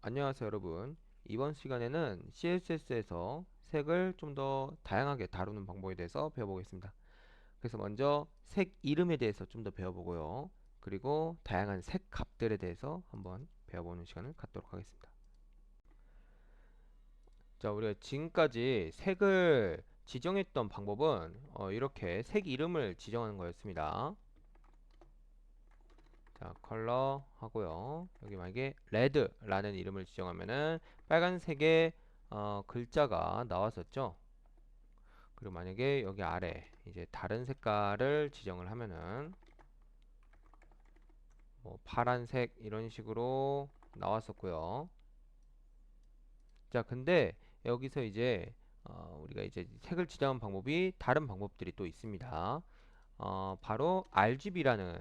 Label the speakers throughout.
Speaker 1: 안녕하세요 여러분. 이번 시간에는 CSS에서 색을 좀 더 다양하게 다루는 방법에 대해서 배워보겠습니다. 그래서 먼저 색 이름에 대해서 좀 더 배워보고요. 그리고 다양한 색 값들에 대해서 한번 배워보는 시간을 갖도록 하겠습니다. 자, 우리가 지금까지 색을 지정했던 방법은 이렇게 색 이름을 지정하는 거였습니다. 자, 컬러 하고요. 여기 만약에 레드라는 이름을 지정하면은 빨간색의 글자가 나왔었죠. 그리고 만약에 여기 아래 이제 다른 색깔을 지정을 하면은 뭐 파란색 이런 식으로 나왔었고요. 자, 근데 여기서 이제 우리가 이제 색을 지정한 방법이 다른 방법들이 또 있습니다. 바로 RGB라는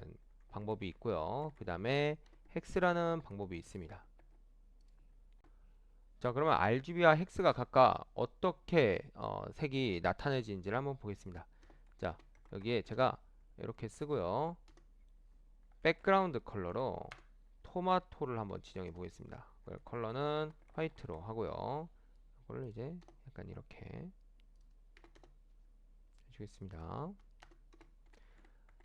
Speaker 1: 방법이 있고요. 그 다음에 헥스라는 방법이 있습니다. 자, 그러면 RGB와 헥스가 각각 어떻게 색이 나타내지는지를 한번 보겠습니다. 자, 여기에 제가 이렇게 쓰고요. 백그라운드 컬러로 토마토를 한번 지정해 보겠습니다. 컬러는 화이트로 하고요. 이걸 이제 약간 이렇게 해주겠습니다. 자,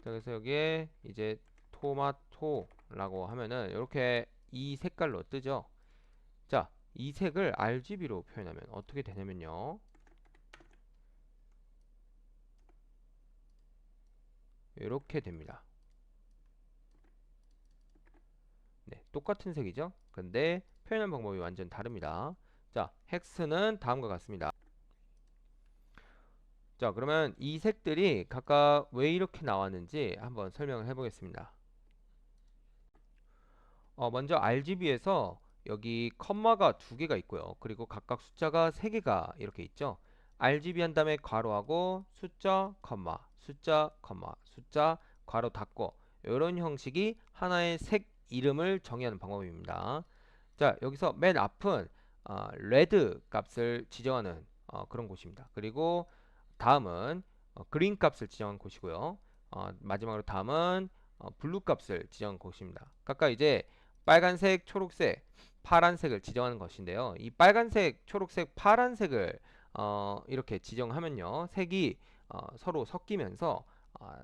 Speaker 1: 그래서 여기에 이제 토마토라고 하면은 이렇게 이 색깔로 뜨죠. 자, 이 색을 RGB로 표현하면 어떻게 되냐면요. 이렇게 됩니다. 네, 똑같은 색이죠. 근데 표현한 방법이 완전 다릅니다. 자, 헥스는 다음과 같습니다. 자, 그러면 이 색들이 각각 왜 이렇게 나왔는지 한번 설명을 해보겠습니다. 먼저 RGB에서 여기 컴마가 두 개가 있고요. 그리고 각각 숫자가 세 개가 이렇게 있죠. RGB 한 다음에 괄호하고 숫자, 컴마, 숫자, 컴마, 숫자, 괄호 닫고 이런 형식이 하나의 색 이름을 정의하는 방법입니다. 자, 여기서 맨 앞은 레드 값을 지정하는 그런 곳입니다. 그리고 다음은 그린 값을 지정한 곳이고요. 마지막으로 다음은 블루 값을 지정한 곳입니다. 각각 이제 빨간색, 초록색, 파란색을 지정하는 것인데요. 이 빨간색, 초록색, 파란색을 이렇게 지정하면요. 색이 서로 섞이면서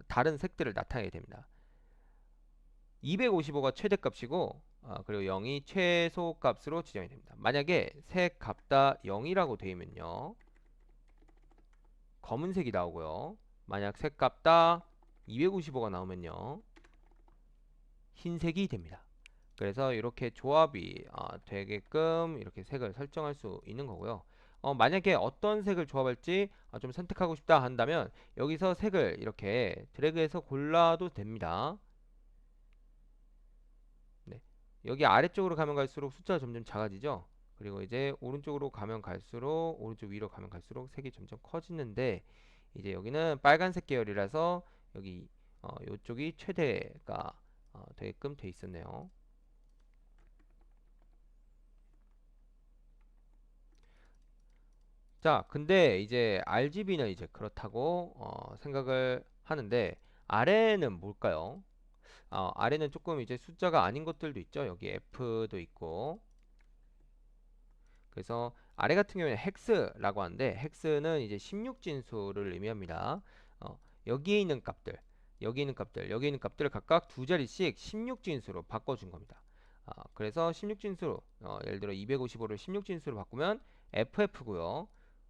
Speaker 1: 다른 색들을 나타내게 됩니다. 255가 최대값이고 그리고 0이 최소값으로 지정이 됩니다. 만약에 색 값다 0이라고 되면요. 검은색이 나오고요. 만약 색 값다 255가 나오면요. 흰색이 됩니다. 그래서 이렇게 조합이 되게끔 이렇게 색을 설정할 수 있는 거고요. 만약에 어떤 색을 조합할지 좀 선택하고 싶다 한다면 여기서 색을 이렇게 드래그해서 골라도 됩니다. 네. 여기 아래쪽으로 가면 갈수록 숫자가 점점 작아지죠. 그리고 이제 오른쪽으로 가면 갈수록 오른쪽 위로 가면 갈수록 색이 점점 커지는데 이제 여기는 빨간색 계열이라서 여기 이쪽이 최대가 되게끔 돼 있었네요. 자, 근데 이제 RGB는 이제 그렇다고 생각을 하는데 아래는 뭘까요? 아래는 조금 이제 숫자가 아닌 것들도 있죠. 여기 F도 있고. 그래서 아래 같은 경우에는 헥스라고 하는데 헥스는 이제 16진수를 의미합니다. 여기에 있는 값들, 여기 있는 값들, 여기 있는 값들을 각각 두 자리씩 16진수로 바꿔준 겁니다. 그래서 16진수로 예를 들어 255를 16진수로 바꾸면 FF고요.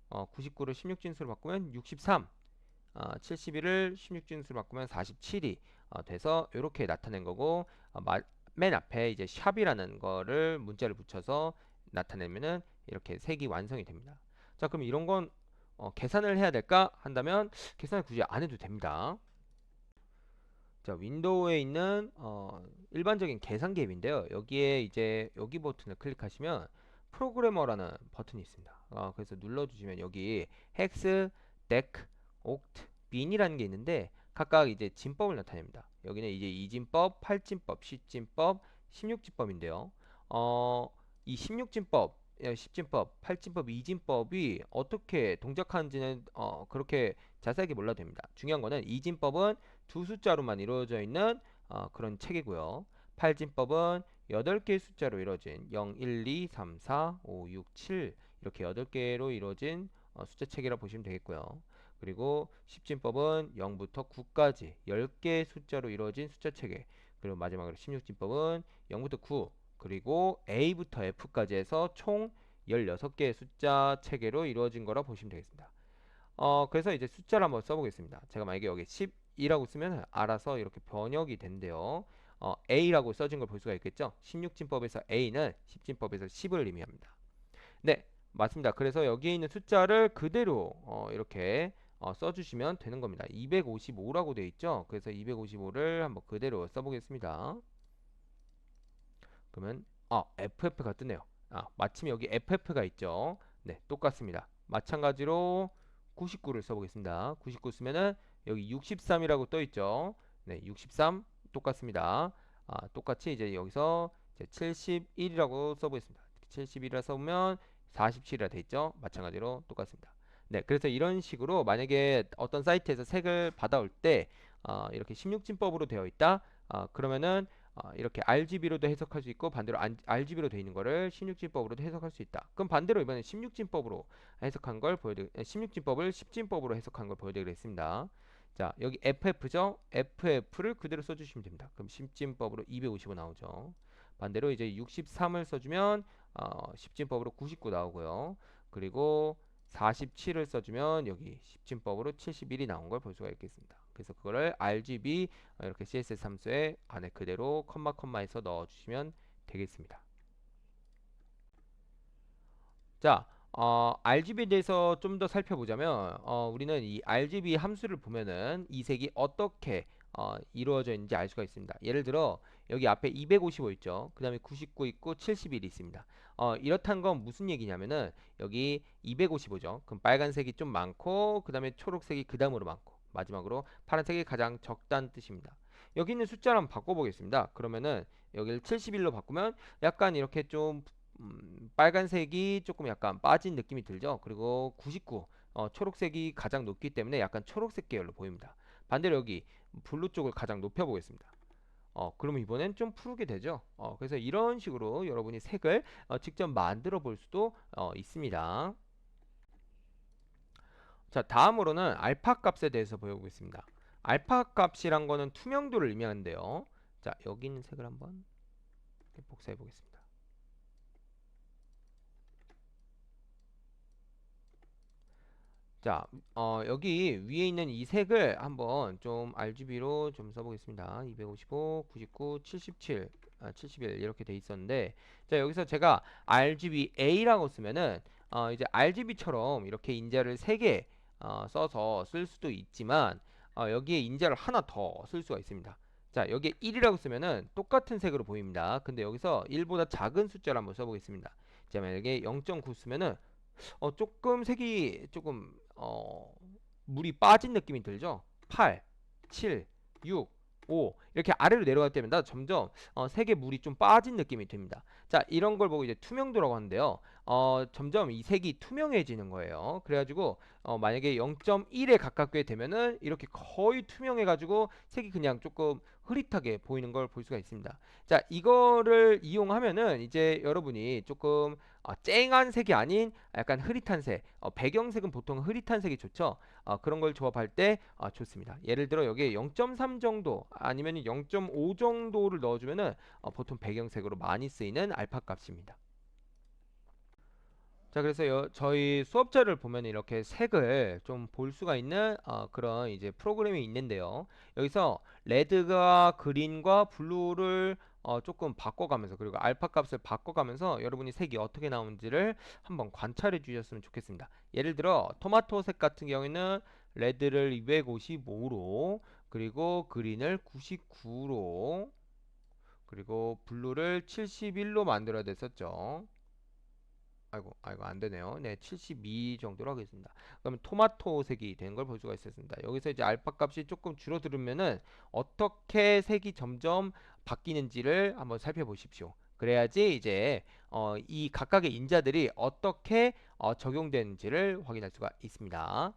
Speaker 1: 99를 16진수로 바꾸면 63, 71을 16진수로 바꾸면 47이 돼서 이렇게 나타낸 거고 맨 앞에 이제 샵이라는 거를 문자를 붙여서 나타내면은 이렇게 색이 완성이 됩니다. 자, 그럼 이런 건 계산을 해야 될까 한다면 계산을 굳이 안 해도 됩니다. 자, 윈도우에 있는 일반적인 계산기 앱인데요. 여기에 이제 여기 버튼을 클릭하시면 프로그래머라는 버튼이 있습니다. 그래서 눌러주시면 여기 헥스, 데크, 옥트, 빈이라는 게 있는데 각각 이제 진법을 나타냅니다. 여기는 이제 2진법, 8진법, 10진법, 16진법인데요. 이 16진법, 10진법, 8진법, 2진법이 어떻게 동작하는지는 그렇게 자세하게 몰라도 됩니다. 중요한 거는 2진법은 두 숫자로만 이루어져 있는 그런 책이고요. 팔진법은 8개의 숫자로 이루어진 0, 1, 2, 3, 4, 5, 6, 7 이렇게 8개로 이루어진 숫자 체계라 보시면 되겠고요. 그리고 십진법은 0부터 9까지 10개의 숫자로 이루어진 숫자 체계. 그리고 마지막으로 16진법은 0부터 9 그리고 A부터 F까지 해서 총 16개의 숫자 체계로 이루어진 거라 보시면 되겠습니다. 그래서 이제 숫자를 한번 써보겠습니다. 제가 만약에 여기 12라고 쓰면 알아서 이렇게 번역이 된대요. A라고 써진 걸 볼 수가 있겠죠. 16진법에서 A는 10진법에서 10을 의미합니다. 네, 맞습니다. 그래서 여기에 있는 숫자를 그대로 이렇게 써주시면 되는 겁니다. 255라고 되어 있죠. 그래서 255를 한번 그대로 써보겠습니다. 그러면 FF가 뜨네요. 마침 여기 FF가 있죠. 네, 똑같습니다. 마찬가지로 99를 써보겠습니다. 99 쓰면은 여기 63이라고 떠 있죠. 네, 63 똑같습니다. 똑같이 이제 여기서 이제 71이라고 써보겠습니다. 71이라 써보면 47이라 돼 있죠. 마찬가지로 똑같습니다. 네, 그래서 이런 식으로 만약에 어떤 사이트에서 색을 받아올 때 이렇게 16진법으로 되어 있다. 그러면은 이렇게 RGB로도 해석할 수 있고 반대로 RGB로 되어 있는 거를 16진법으로도 해석할 수 있다. 그럼 반대로 이번에 16진법으로 해석한 걸 16진법을 10진법으로 해석한 걸 보여드리겠습니다. 자, 여기 FF죠? FF를 그대로 써주시면 됩니다. 그럼 10진법으로 255 나오죠. 반대로 이제 63을 써주면 10진법으로 99 나오고요. 그리고 47을 써주면 여기 10진법으로 71이 나온 걸 볼 수가 있겠습니다. 그래서 그거를 RGB 이렇게 CSS 함수에 안에 그대로 컴마에서 넣어주시면 되겠습니다. 자, RGB에 대해서 좀 더 살펴보자면 우리는 이 RGB 함수를 보면은 이 색이 어떻게 이루어져 있는지 알 수가 있습니다. 예를 들어 여기 앞에 255 있죠. 그 다음에 99 있고 71이 있습니다. 이렇다는 건 무슨 얘기냐면은 여기 255죠. 그럼 빨간색이 좀 많고 그 다음에 초록색이 그 다음으로 많고 마지막으로 파란색이 가장 적다는 뜻입니다. 여기 있는 숫자를 한번 바꿔보겠습니다. 그러면은 여기를 71로 바꾸면 약간 이렇게 좀 빨간색이 조금 약간 빠진 느낌이 들죠. 그리고 99 초록색이 가장 높기 때문에 약간 초록색 계열로 보입니다. 반대로 여기 블루 쪽을 가장 높여 보겠습니다. 그러면 이번엔 좀 푸르게 되죠. 그래서 이런 식으로 여러분이 색을 직접 만들어 볼 수도 있습니다. 자, 다음으로는 알파 값에 대해서 배워보겠습니다. 알파 값이란 거는 투명도를 의미하는데요. 자, 여기 있는 색을 한번 복사해 보겠습니다. 자, 여기 위에 있는 이 색을 한번 좀 RGB로 좀 써보겠습니다. 255, 99, 77, 71 이렇게 돼 있었는데, 자, 여기서 제가 RGBA라고 쓰면은 이제 RGB처럼 이렇게 인자를 3개 써서 쓸 수도 있지만 여기에 인자를 하나 더 쓸 수가 있습니다. 자, 여기에 1이라고 쓰면은 똑같은 색으로 보입니다. 근데 여기서 1보다 작은 숫자를 한번 써보겠습니다. 자, 만약에 0.9 쓰면은 조금 색이 조금 물이 빠진 느낌이 들죠? 8, 7, 6, 5 이렇게 아래로 내려갈 때마다 점점 색의 물이 좀 빠진 느낌이 듭니다. 자, 이런 걸 보고 이제 투명도라고 하는데요. 점점 이 색이 투명해지는 거예요. 그래가지고 만약에 0.1에 가깝게 되면은 이렇게 거의 투명해가지고 색이 그냥 조금 흐릿하게 보이는 걸 볼 수가 있습니다. 자, 이거를 이용하면은 이제 여러분이 조금 쨍한 색이 아닌 약간 흐릿한 색, 배경색은 보통 흐릿한 색이 좋죠. 그런 걸 조합할 때 좋습니다. 예를 들어 여기에 0.3 정도 아니면 0.5 정도를 넣어주면은 보통 배경색으로 많이 쓰이는 알파 값입니다. 자, 그래서 저희 수업자를 보면 이렇게 색을 좀 볼 수가 있는 그런 이제 프로그램이 있는데요. 여기서 레드가 그린과 블루를 조금 바꿔가면서 그리고 알파 값을 바꿔가면서 여러분이 색이 어떻게 나오는지를 한번 관찰해 주셨으면 좋겠습니다. 예를 들어 토마토 색 같은 경우에는 레드를 255로 그리고 그린을 99로 그리고 블루를 71로 만들어야 됐었죠. 아이고 안 되네요. 네, 72 정도로 하겠습니다. 그러면 토마토 색이 된 걸 볼 수가 있었습니다. 여기서 이제 알파 값이 조금 줄어들면은 어떻게 색이 점점 바뀌는지를 한번 살펴보십시오. 그래야지 이제 이 각각의 인자들이 어떻게 적용되는지를 확인할 수가 있습니다.